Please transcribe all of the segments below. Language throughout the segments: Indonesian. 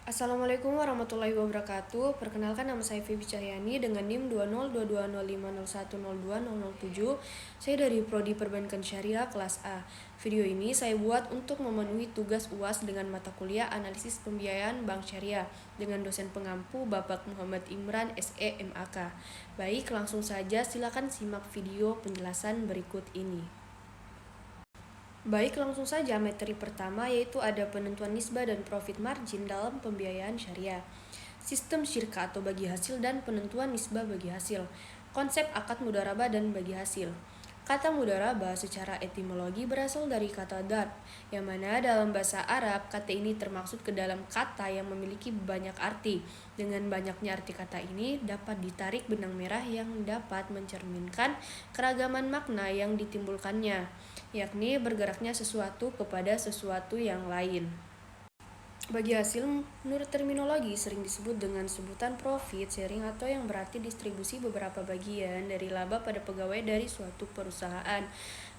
Assalamualaikum warahmatullahi wabarakatuh. Perkenalkan, nama saya Febi Cahyani dengan NIM 2022501020007. Saya dari Prodi Perbankan Syariah kelas A. Video ini saya buat untuk memenuhi tugas UAS dengan mata kuliah Analisis Pembiayaan Bank Syariah dengan dosen pengampu Bapak Muhammad Imran SE MAK. Baik, langsung saja silakan simak video penjelasan berikut ini. Baik, langsung saja materi pertama yaitu ada penentuan nisbah dan profit margin dalam pembiayaan syariah. Sistem syirka atau bagi hasil dan penentuan nisbah bagi hasil. Konsep akad mudharabah dan bagi hasil. Kata mudharabah secara etimologi berasal dari kata darb, yang mana dalam bahasa Arab kata ini termaksud ke dalam kata yang memiliki banyak arti. Dengan banyaknya arti kata ini dapat ditarik benang merah yang dapat mencerminkan keragaman makna yang ditimbulkannya, yakni bergeraknya sesuatu kepada sesuatu yang lain. Bagi hasil, menurut terminologi, sering disebut dengan sebutan profit sharing atau yang berarti distribusi beberapa bagian dari laba pada pegawai dari suatu perusahaan.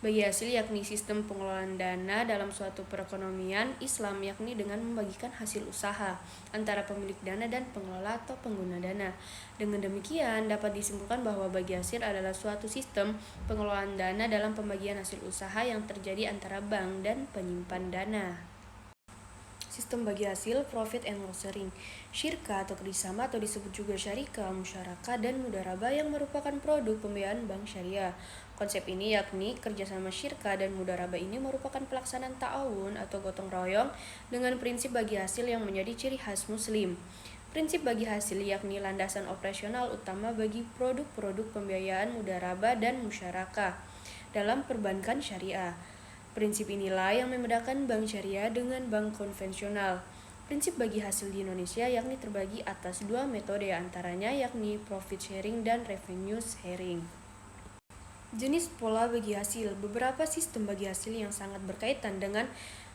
Bagi hasil yakni sistem pengelolaan dana dalam suatu perekonomian Islam, yakni dengan membagikan hasil usaha antara pemilik dana dan pengelola atau pengguna dana. Dengan demikian, dapat disimpulkan bahwa bagi hasil adalah suatu sistem pengelolaan dana dalam pembagian hasil usaha yang terjadi antara bank dan penyimpan dana. Sistem bagi hasil profit and loss sharing. Syirka atau kerjasama atau disebut juga syarika, musyarakah, dan mudharabah yang merupakan produk pembiayaan bank syariah. Konsep ini yakni kerjasama syirka dan mudharabah ini merupakan pelaksanaan ta'awun atau gotong royong dengan prinsip bagi hasil yang menjadi ciri khas muslim. Prinsip bagi hasil yakni landasan operasional utama bagi produk-produk pembiayaan mudharabah dan musyarakah dalam perbankan syariah. Prinsip inilah yang membedakan bank syariah dengan bank konvensional. Prinsip bagi hasil di Indonesia yakni terbagi atas dua metode, antaranya yakni profit sharing dan revenue sharing. Jenis pola bagi hasil. Beberapa sistem bagi hasil yang sangat berkaitan dengan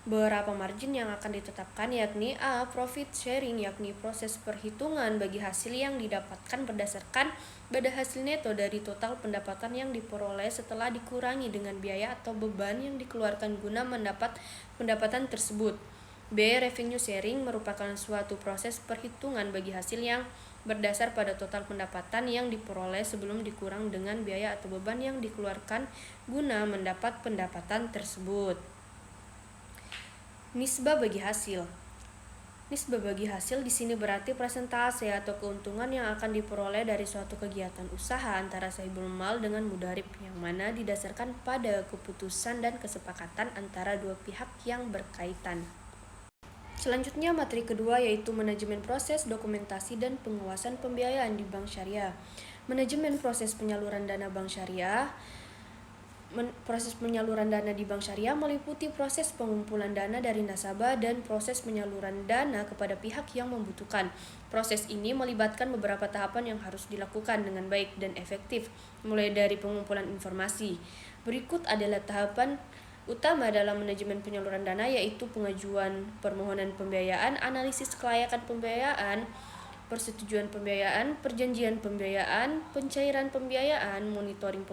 beberapa margin yang akan ditetapkan yakni A. Profit sharing yakni proses perhitungan bagi hasil yang didapatkan berdasarkan pada hasil neto dari total pendapatan yang diperoleh setelah dikurangi dengan biaya atau beban yang dikeluarkan guna mendapat pendapatan tersebut. B. Revenue sharing merupakan suatu proses perhitungan bagi hasil yang berdasar pada total pendapatan yang diperoleh sebelum dikurang dengan biaya atau beban yang dikeluarkan guna mendapat pendapatan tersebut. Nisbah bagi hasil. Nisbah bagi hasil di sini berarti persentase atau keuntungan yang akan diperoleh dari suatu kegiatan usaha antara sahibul mal dengan mudarib, yang mana didasarkan pada keputusan dan kesepakatan antara dua pihak yang berkaitan. Selanjutnya materi kedua yaitu manajemen proses, dokumentasi, dan pengawasan pembiayaan di bank syariah. Manajemen proses penyaluran dana bank syariah. Proses penyaluran dana di bank syariah meliputi proses pengumpulan dana dari nasabah dan proses penyaluran dana kepada pihak yang membutuhkan. Proses ini melibatkan beberapa tahapan yang harus dilakukan dengan baik dan efektif, mulai dari pengumpulan informasi. Berikut adalah tahapan utama dalam manajemen penyaluran dana, yaitu pengajuan permohonan pembiayaan, analisis kelayakan pembiayaan, persetujuan pembiayaan, perjanjian pembiayaan, pencairan pembiayaan, monitoring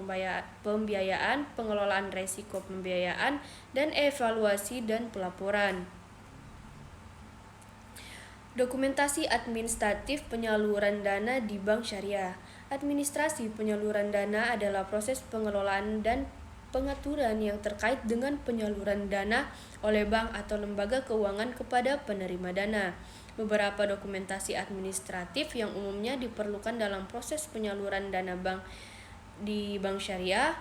pembiayaan, pengelolaan resiko pembiayaan, dan evaluasi dan pelaporan. Dokumentasi administratif penyaluran dana di bank syariah. Administrasi penyaluran dana adalah proses pengelolaan dan pengaturan yang terkait dengan penyaluran dana oleh bank atau lembaga keuangan kepada penerima dana. Beberapa dokumentasi administratif yang umumnya diperlukan dalam proses penyaluran dana bank di bank syariah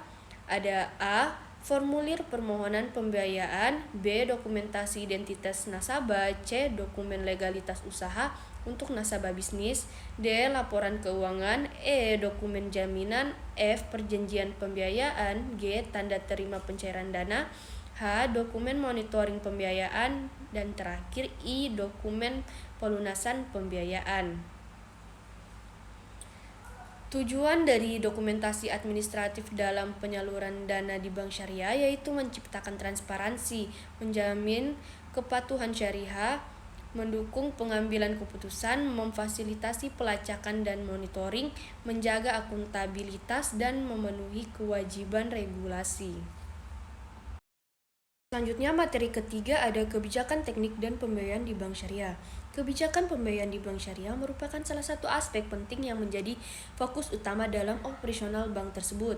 ada A. Formulir permohonan pembiayaan, B. Dokumentasi identitas nasabah, C. Dokumen legalitas usaha untuk nasabah bisnis, D. Laporan keuangan, E. Dokumen jaminan, F. Perjanjian pembiayaan, G. Tanda terima pencairan dana, H. Dokumen monitoring pembiayaan, dan terakhir I. Dokumen pelunasan pembiayaan. Tujuan dari dokumentasi administratif dalam penyaluran dana di bank syariah yaitu menciptakan transparansi, menjamin kepatuhan syariah, mendukung pengambilan keputusan, memfasilitasi pelacakan dan monitoring, menjaga akuntabilitas, dan memenuhi kewajiban regulasi. Selanjutnya, materi ketiga ada kebijakan teknik dan pembiayaan di bank syariah. Kebijakan pembiayaan di bank syariah merupakan salah satu aspek penting yang menjadi fokus utama dalam operasional bank tersebut.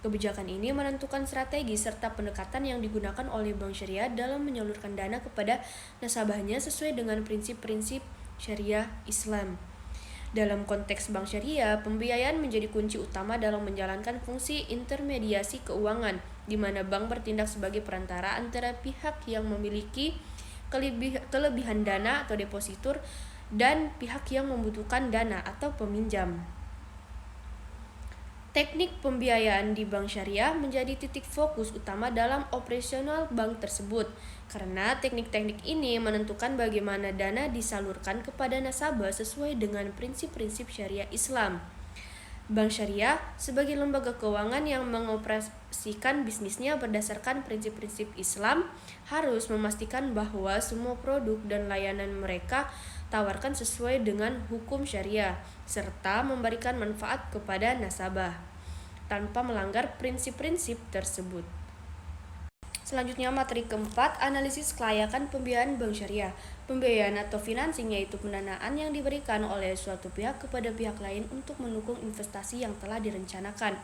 Kebijakan ini menentukan strategi serta pendekatan yang digunakan oleh bank syariah dalam menyalurkan dana kepada nasabahnya sesuai dengan prinsip-prinsip syariah Islam. Dalam konteks bank syariah, pembiayaan menjadi kunci utama dalam menjalankan fungsi intermediasi keuangan, di mana bank bertindak sebagai perantara antara pihak yang memiliki kelebihan dana atau depositur dan pihak yang membutuhkan dana atau peminjam. Teknik pembiayaan di bank syariah menjadi titik fokus utama dalam operasional bank tersebut, karena teknik-teknik ini menentukan bagaimana dana disalurkan kepada nasabah sesuai dengan prinsip-prinsip syariah Islam. Bank syariah sebagai lembaga keuangan yang mengoperasikan bisnisnya berdasarkan prinsip-prinsip Islam harus memastikan bahwa semua produk dan layanan mereka tawarkan sesuai dengan hukum syariah serta memberikan manfaat kepada nasabah tanpa melanggar prinsip-prinsip tersebut. Selanjutnya, materi keempat, analisis kelayakan pembiayaan bank syariah. Pembiayaan atau financing yaitu pendanaan yang diberikan oleh suatu pihak kepada pihak lain untuk mendukung investasi yang telah direncanakan,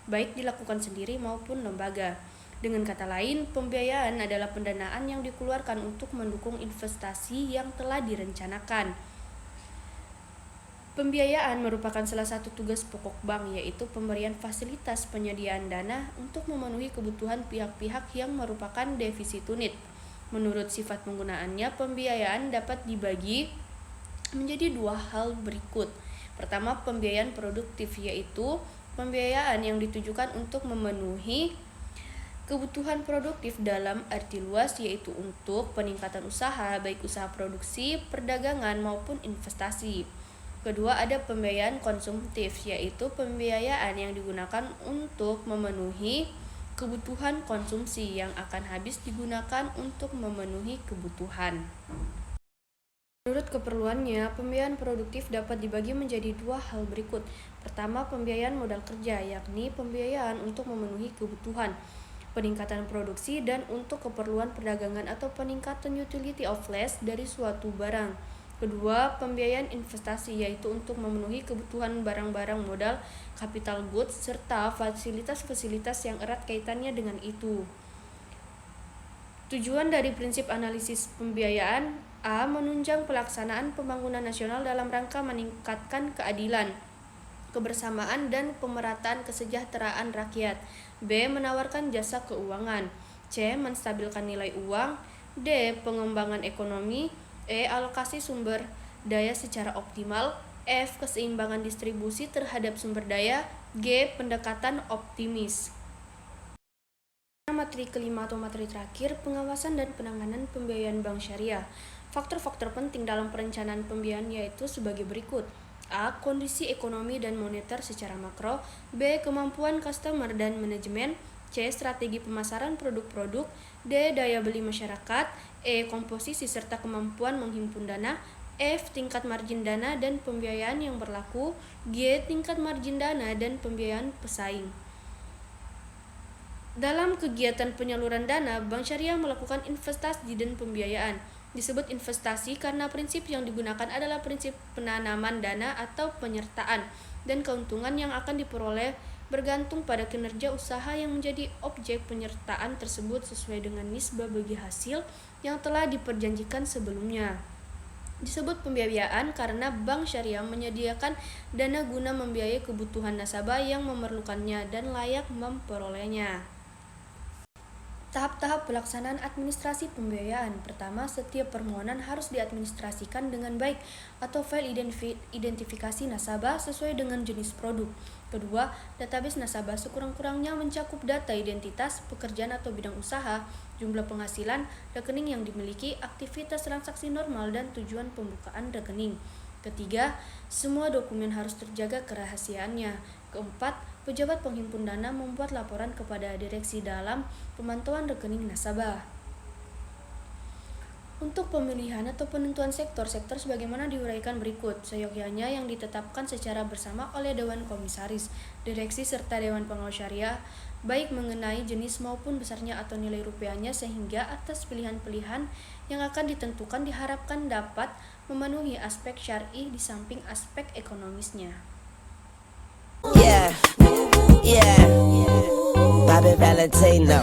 baik dilakukan sendiri maupun lembaga. Dengan kata lain, pembiayaan adalah pendanaan yang dikeluarkan untuk mendukung investasi yang telah direncanakan. Pembiayaan merupakan salah satu tugas pokok bank, yaitu pemberian fasilitas penyediaan dana untuk memenuhi kebutuhan pihak-pihak yang merupakan defisit unit. Menurut sifat penggunaannya, pembiayaan dapat dibagi menjadi dua hal berikut. Pertama, pembiayaan produktif, yaitu pembiayaan yang ditujukan untuk memenuhi kebutuhan produktif dalam arti luas, yaitu untuk peningkatan usaha, baik usaha produksi, perdagangan, maupun investasi. Kedua, ada pembiayaan konsumtif, yaitu pembiayaan yang digunakan untuk memenuhi kebutuhan konsumsi yang akan habis digunakan untuk memenuhi kebutuhan. Menurut keperluannya, pembiayaan produktif dapat dibagi menjadi dua hal berikut. Pertama, pembiayaan modal kerja, yakni pembiayaan untuk memenuhi kebutuhan peningkatan produksi dan untuk keperluan perdagangan atau peningkatan utility of life dari suatu barang. Kedua, pembiayaan investasi, yaitu untuk memenuhi kebutuhan barang-barang modal, capital goods, serta fasilitas-fasilitas yang erat kaitannya dengan itu. Tujuan dari prinsip analisis pembiayaan: A. Menunjang pelaksanaan pembangunan nasional dalam rangka meningkatkan keadilan, kebersamaan, dan pemerataan kesejahteraan rakyat. B. Menawarkan jasa keuangan. C. Menstabilkan nilai uang. D. Pengembangan ekonomi. E. Alokasi sumber daya secara optimal. F. Keseimbangan distribusi terhadap sumber daya. G. Pendekatan optimis. Materi kelima atau materi terakhir, pengawasan dan penanganan pembiayaan bank syariah. Faktor-faktor penting dalam perencanaan pembiayaan yaitu sebagai berikut. A. Kondisi ekonomi dan moneter secara makro. B. Kemampuan customer dan manajemen. C. Strategi pemasaran produk-produk. D. Daya beli masyarakat. E. Komposisi serta kemampuan menghimpun dana. F. Tingkat margin dana dan pembiayaan yang berlaku. G. Tingkat margin dana dan pembiayaan pesaing. Dalam kegiatan penyaluran dana, bank syariah melakukan investasi dan pembiayaan. Disebut investasi karena prinsip yang digunakan adalah prinsip penanaman dana atau penyertaan, dan keuntungan yang akan diperoleh bergantung pada kinerja usaha yang menjadi objek penyertaan tersebut sesuai dengan nisbah bagi hasil yang telah diperjanjikan sebelumnya. Disebut pembiayaan karena bank syariah menyediakan dana guna membiayai kebutuhan nasabah yang memerlukannya dan layak memperolehnya. Tahap-tahap pelaksanaan administrasi pembiayaan. Pertama, setiap permohonan harus diadministrasikan dengan baik atau file identifikasi nasabah sesuai dengan jenis produk. Kedua, database nasabah sekurang-kurangnya mencakup data identitas, pekerjaan atau bidang usaha, jumlah penghasilan, rekening yang dimiliki, aktivitas transaksi normal, dan tujuan pembukaan rekening. Ketiga, semua dokumen harus terjaga kerahasiaannya. Keempat, pejabat penghimpun dana membuat laporan kepada direksi dalam pemantauan rekening nasabah. Untuk pemilihan atau penentuan sektor sebagaimana diuraikan berikut, seyogyanya yang ditetapkan secara bersama oleh Dewan Komisaris, Direksi serta Dewan Pengawas Syariah, baik mengenai jenis maupun besarnya atau nilai rupiahnya, sehingga atas pilihan-pilihan yang akan ditentukan diharapkan dapat memenuhi aspek syar'i di samping aspek ekonomisnya. Yeah, yeah, Bobby Valentino.